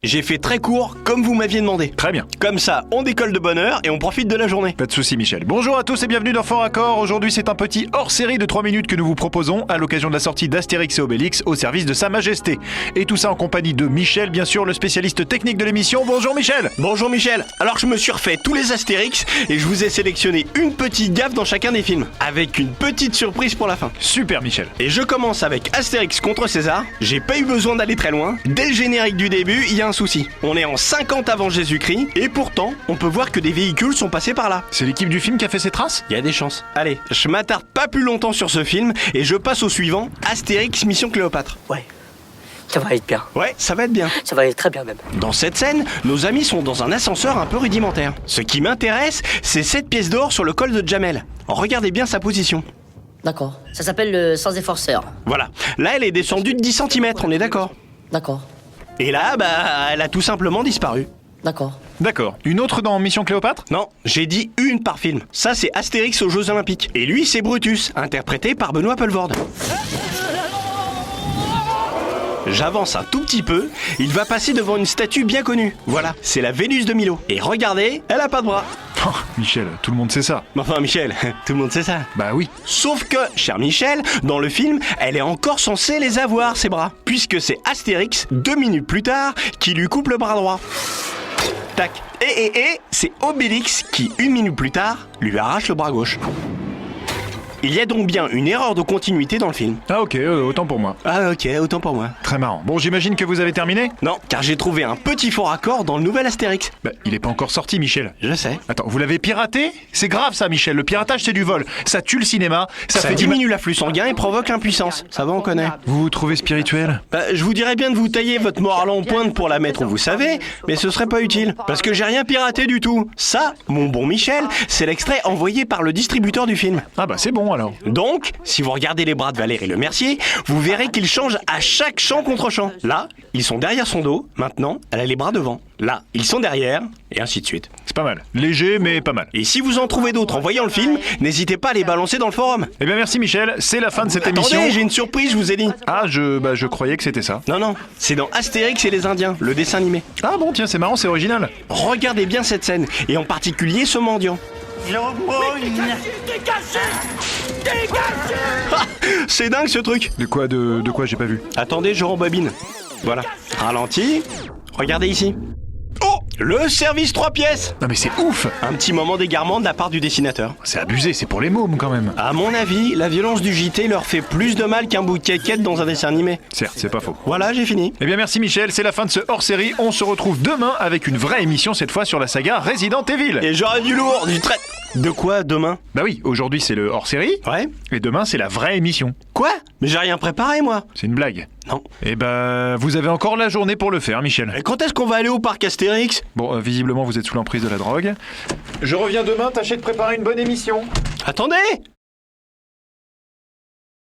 J'ai fait très court, comme vous m'aviez demandé. Très bien. Comme ça, on décolle de bonne heure et on profite de la journée. Pas de soucis, Michel. Bonjour à tous et bienvenue dans Fort Accord. Aujourd'hui, c'est un petit hors-série de 3 minutes que nous vous proposons à l'occasion de la sortie d'Astérix et Obélix au service de Sa Majesté. Et tout ça en compagnie de Michel, bien sûr, le spécialiste technique de l'émission. Bonjour Michel. Bonjour Michel. Alors je me suis refait tous les Astérix et je vous ai sélectionné une petite gaffe dans chacun des films, avec une petite surprise pour la fin. Super Michel. Et je commence avec Astérix contre César. J'ai pas eu besoin d'aller très loin. Dès le générique du début, il y a un souci. On est en 50 avant Jésus-Christ et pourtant, on peut voir que des véhicules sont passés par là. C'est l'équipe du film qui a fait ces traces ? Il y a des chances. Allez, je m'attarde pas plus longtemps sur ce film et je passe au suivant, Astérix Mission Cléopâtre. Ouais, ça va être bien. Ouais, ça va être bien. Ça va être très bien même. Dans cette scène, nos amis sont dans un ascenseur un peu rudimentaire. Ce qui m'intéresse, c'est cette pièce d'or sur le col de Jamel. Regardez bien sa position. D'accord. Ça s'appelle le sans efforceur. Voilà. Là, elle est descendue de 10 cm, on est d'accord. D'accord. Et là, elle a tout simplement disparu. D'accord. D'accord. Une autre dans Mission Cléopâtre ? Non, j'ai dit une par film. Ça, c'est Astérix aux Jeux Olympiques. Et lui, c'est Brutus, interprété par Benoît Poelvoorde. J'avance un tout petit peu, il va passer devant une statue bien connue. Voilà, c'est la Vénus de Milo. Et regardez, elle a pas de bras. Oh, Michel, tout le monde sait ça. Enfin, Michel, tout le monde sait ça. Bah oui. Sauf que, cher Michel, dans le film, elle est encore censée les avoir, ses bras. Puisque c'est Astérix, 2 minutes plus tard, qui lui coupe le bras droit. Tac. Et c'est Obélix qui, 1 minute plus tard, lui arrache le bras gauche. Il y a donc bien une erreur de continuité dans le film. Ah ok, autant pour moi. Ah ok, autant pour moi. Très marrant. Bon, j'imagine que vous avez terminé ? Non, car j'ai trouvé un petit faux raccord dans le nouvel Astérix. Bah, il est pas encore sorti, Michel. Je sais. Attends, vous l'avez piraté ? C'est grave ça, Michel. Le piratage, c'est du vol. Ça tue le cinéma. Ça fait diminue l'afflux sanguin et provoque l'impuissance. Ça va, on connaît. Vous vous trouvez spirituel ? Je vous dirais bien de vous tailler votre morale en pointe pour la mettre où vous savez, mais ce serait pas utile. Parce que j'ai rien piraté du tout. Ça, mon bon Michel, c'est l'extrait envoyé par le distributeur du film. Ah bah c'est bon alors. Donc, si vous regardez les bras de Valérie Le Mercier, vous verrez qu'ils changent à chaque chant contre chant. Là, ils sont derrière son dos. Maintenant, elle a les bras devant. Là, ils sont derrière, et ainsi de suite. C'est pas mal. Léger, mais pas mal. Et si vous en trouvez d'autres en voyant le film, n'hésitez pas à les balancer dans le forum. Eh bien merci Michel, c'est la fin de cette émission. Attendez, j'ai une surprise, je vous ai dit. Ah, je croyais que c'était ça. Non, c'est dans Astérix et les Indiens, le dessin animé. Ah bon, tiens, c'est marrant, c'est original. Regardez bien cette scène, et en particulier ce mendiant. Ah, c'est dingue ce truc. De quoi j'ai pas vu. Attendez, je rembobine. Voilà. Ralenti. Regardez ici. Oh, le service 3 pièces. Non mais c'est ouf. Un petit moment d'égarement de la part du dessinateur. C'est abusé, c'est pour les mômes quand même. À mon avis, la violence du JT leur fait plus de mal qu'un bout de caquette dans un dessin animé. Certes, c'est pas faux. Voilà, j'ai fini. Eh bien merci Michel, c'est la fin de ce hors-série. On se retrouve demain avec une vraie émission, cette fois sur la saga Resident Evil. Et j'aurai du lourd, du trait. De quoi demain? Bah oui, aujourd'hui c'est le hors-série. Ouais. Et demain c'est la vraie émission. Quoi? Mais j'ai rien préparé moi. C'est une blague. Non. Eh ben, vous avez encore la journée pour le faire, Michel. Et quand est-ce qu'on va aller au parc Astérix? Bon, visiblement vous êtes sous l'emprise de la drogue. Je reviens demain, tâchez de préparer une bonne émission. Attendez!